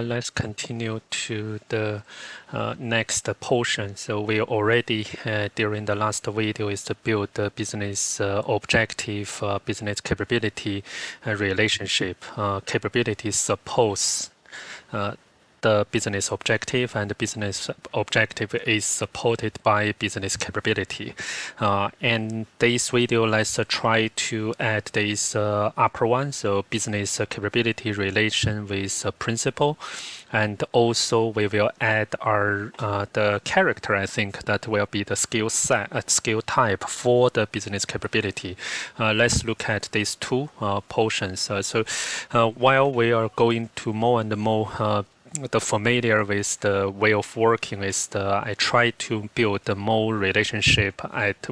let's continue to the next portion. So we already, during the last video, is to build the business objective, business capability relationship. Capability suppose the business objective, and the business objective is supported by business capability. And this video, let's try to add this upper one, so business capability relation with principle. And also we will add our the character. I think that will be the skill set, skill type for the business capability. Let's look at these two portions. So while we are going to more and more the familiar with the way of working is I try to build the more relationship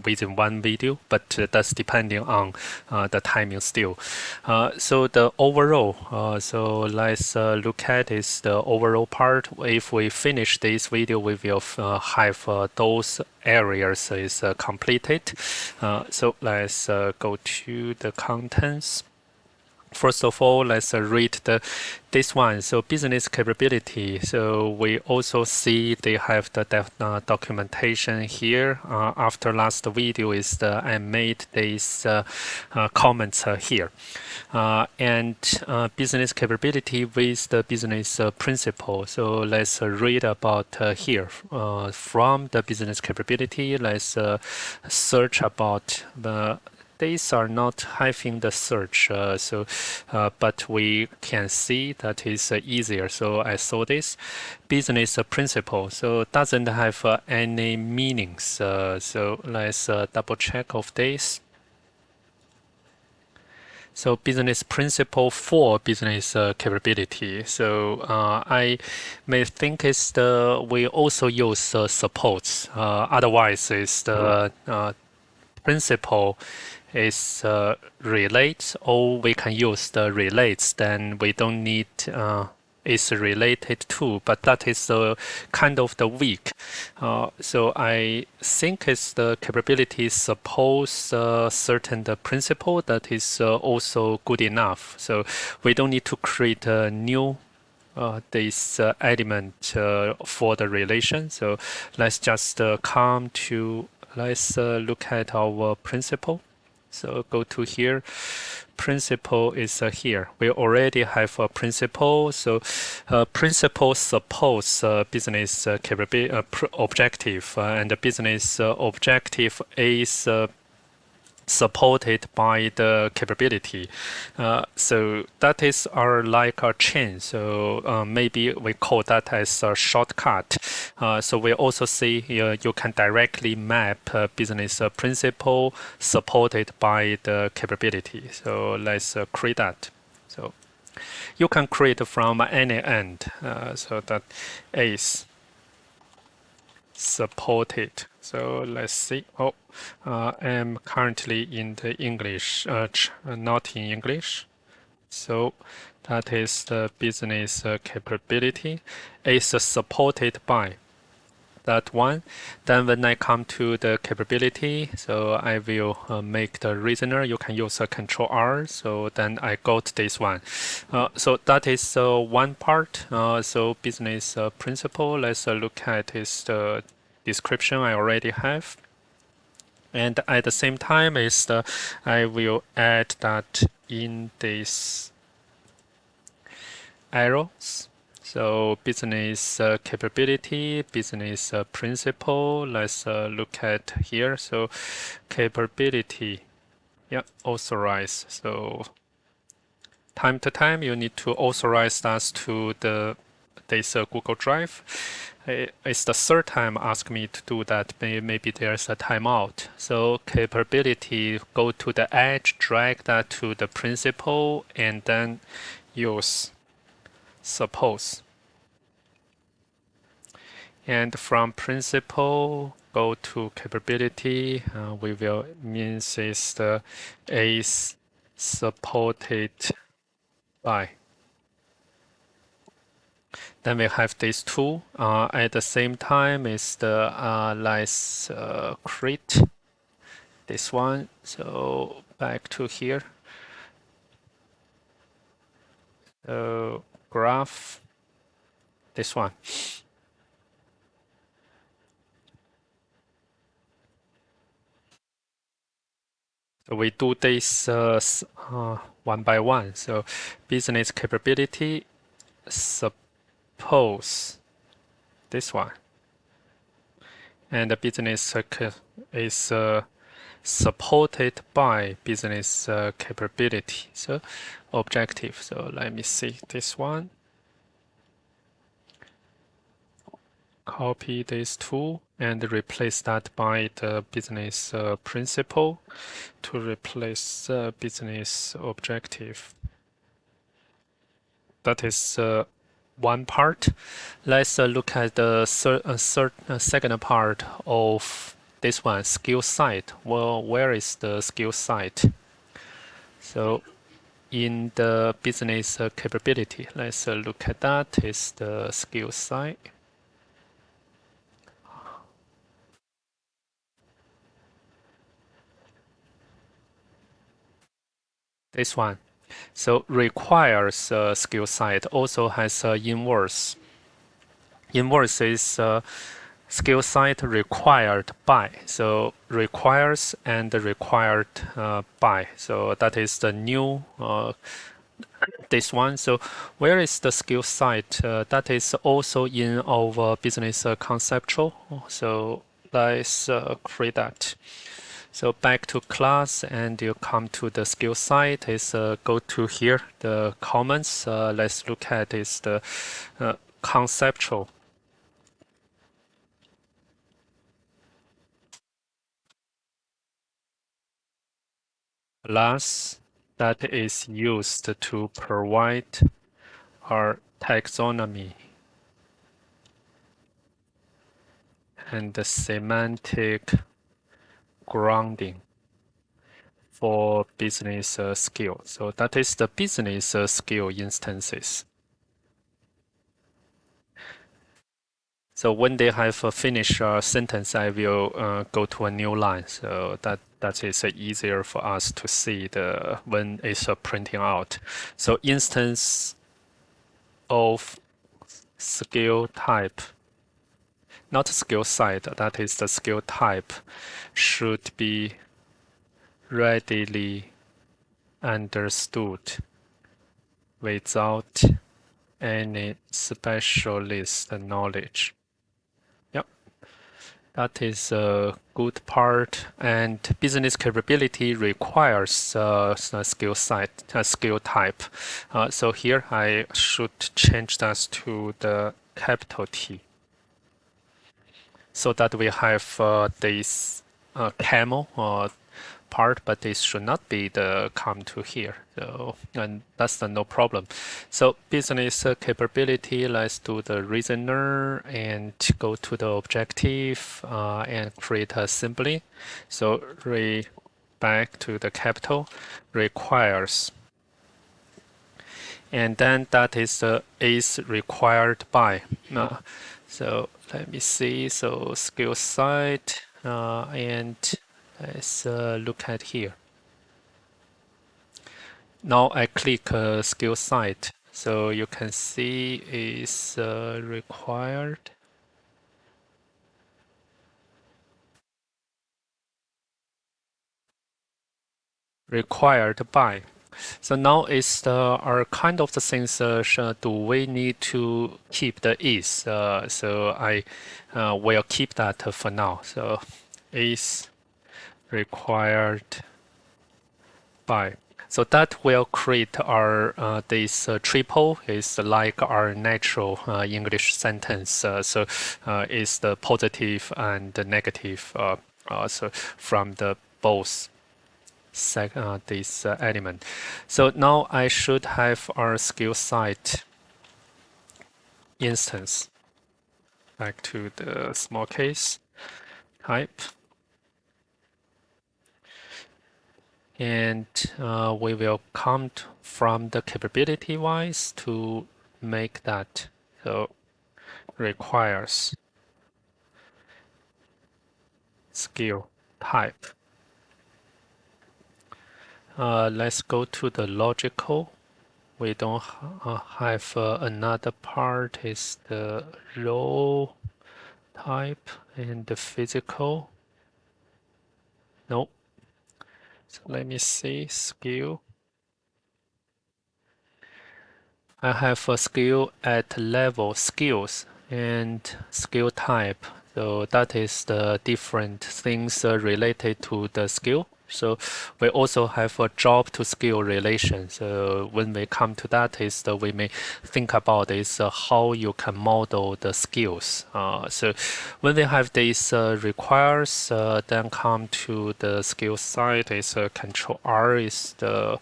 within one video, but that's depending on the timing still. So the overall, so let's look at is the overall part. If we finish this video, we will have those areas is completed. So let's go to the contents. First of all, let's read this one. So business capability. So we also see they have the documentation here. After last video is I made these comments here. And business capability with the business principle. So let's read about here. From the business capability, let's search about these are not having the search, but we can see that is easier. So I saw this business principle. So doesn't have any meanings. So let's double check of this. So business principle for business capability. So I may think it's we also use supports. Otherwise, it's the principle is relates, or we can use the relates, then we don't need is related to, but that is kind of the weak. So I think it's the capability suppose certain the principle that is also good enough. So we don't need to create a new this element for the relation. So let's just come to let's look at our principle. So go to here. Principle is here. We already have a principle. So principle suppose business capability objective, and the business objective is supported by the capability. So that is our like a chain. So maybe we call that as a shortcut. So we also see you can directly map business principle supported by the capability. So let's create that. So you can create from any end. So that is supported. So let's see. Oh, I'm currently in the English, not in English. So that is the business capability. Is supported by that one. Then when I come to the capability, so I will make the reasoner. You can use Control R. So then I got this one. So that is one part. So business principle. Let's look at is the description I already have. And at the same time is I will add that in this arrows. So business capability, business principle. Let's look at here. So capability, yeah, authorize. So time to time you need to authorize that to this Google Drive. It's the third time ask me to do that. Maybe there's a timeout. So capability, go to the edge, drag that to the principle, and then use suppose. And from principle, go to capability. We will means is the is supported by. Then we have these two. At the same time is the let's create this one. So back to here. So graph. this one. So we do this one by one. So business capability, suppose this one. And the business is supported by business capability. So objective. So let me see this one. Copy these two and replace that by the business principle to replace business objective. That is one part. Let's look at the second part of this one, skill site. Well, where is the skill site? So in the business capability, let's look at that. Is the skill site. This one. So requires skill site also has inverse. Inverse is skill site required by. So requires and required by. So that is the new this one. So where is the skill site? That is also in our business conceptual. So let's create that. So back to class and you come to the skill site is go to here, the comments. Let's look at is the conceptual. Class that is used to provide our taxonomy and the semantic grounding for business skill. So that is the business skill instances. So when they have finished a sentence, I will go to a new line. So that is easier for us to see the when it's printing out. So instance of skill type, not skill site, that is the skill type, should be readily understood without any specialist knowledge. Yep, that is a good part. And business capability requires a skill site, a skill type. So here I should change that to the capital T, so that we have this camel part, but this should not be the come to here. So, and that's no problem. So business capability, let's do the reasoner and go to the objective and create assembly. So back to the capital requires. And then that is required by. So let me see. So skill site and let's look at here. Now I click skill site. So you can see is required. Required by. So now is are kind of the things do we need to keep the is. So I will keep that for now. So is required by. So that will create our this triple is like our natural English sentence. So is the positive and the negative. So from the both this element. So now I should have our skill site instance. Back to the small case type. And we will come from the capability wise to make that. So requires skill type. Let's go to the logical. we don't have another part is the role type and the physical. No. So let me see skill. I have a skill at level skills and skill type. So that is the different things related to the skill. So we also have a job to skill relation. So when we come to that is we may think about is how you can model the skills. So when we have this requires, then come to the skill side is control R is the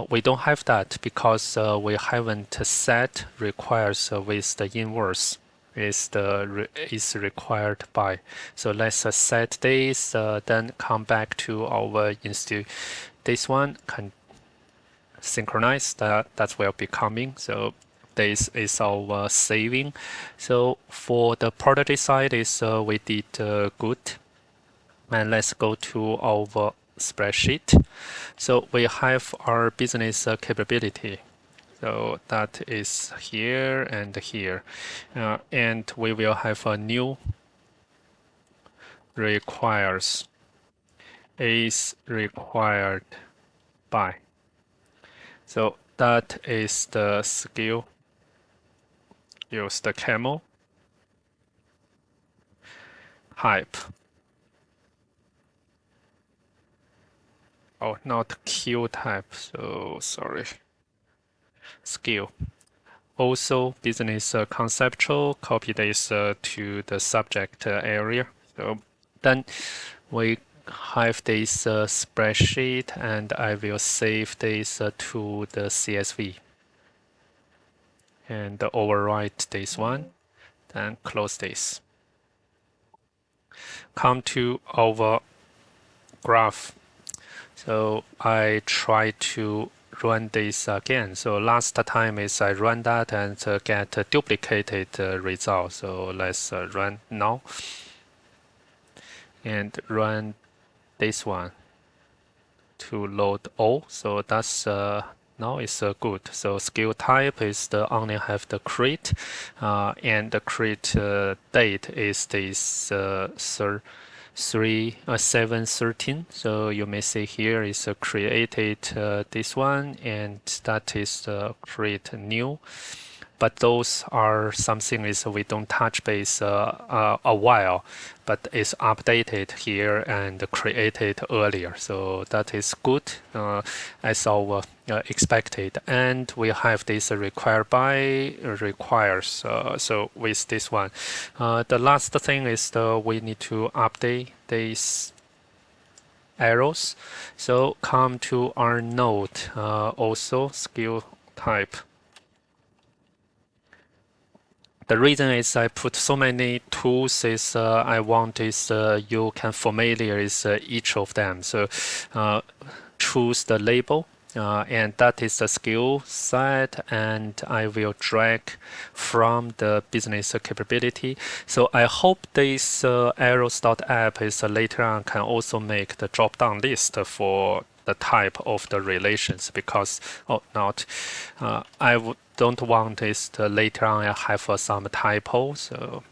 we don't have that because we haven't set requires with the inverse is required by. So let's set this, then come back to our institute. This one can synchronize that will be coming. So this is our saving. So for the product side is we did good. And let's go to our spreadsheet. So we have our business capability. So that is here and here. And we will have a new requires is required by. So that is the skill. Use the camel hype. Oh, not Q type. So sorry. Skill. Also, business conceptual. Copy this to the subject area. So then we have this spreadsheet, and I will save this to the CSV and overwrite this one. Then close this. Come to our graph. So I try to run this again. So last time is I run that and get a duplicated result. So let's run now and run this one to load all. So that's now it's good. So skill type is the only have the create, and the create date is this 713. So you may see here is created this one, and that is create new. But those are something is we don't touch base a while, but it's updated here and created earlier. So that is good as our expected. And we have this required by requires. So with this one, the last thing is we need to update these arrows. So come to our node, also skill type. The reason is I put so many tools is I want is you can familiar is each of them. So choose the label and that is the skill set, and I will drag from the business capability. So I hope this arrows.app is later on can also make the drop-down list for the type of the relations, because I don't want is later on I have some typo. So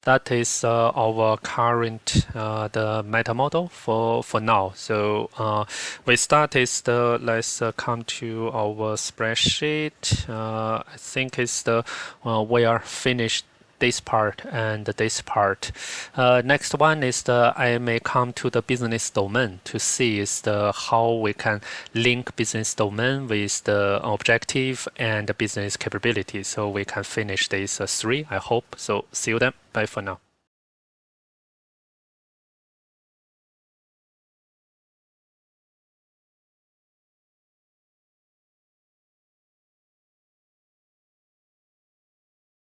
that is our current the meta model for now. So we start is the let's come to our spreadsheet. I think it's the we are finished this part and this part. Next one is the I may come to the business domain to see is the how we can link business domain with the objective and the business capability. So we can finish these three, I hope. So see you then. Bye for now.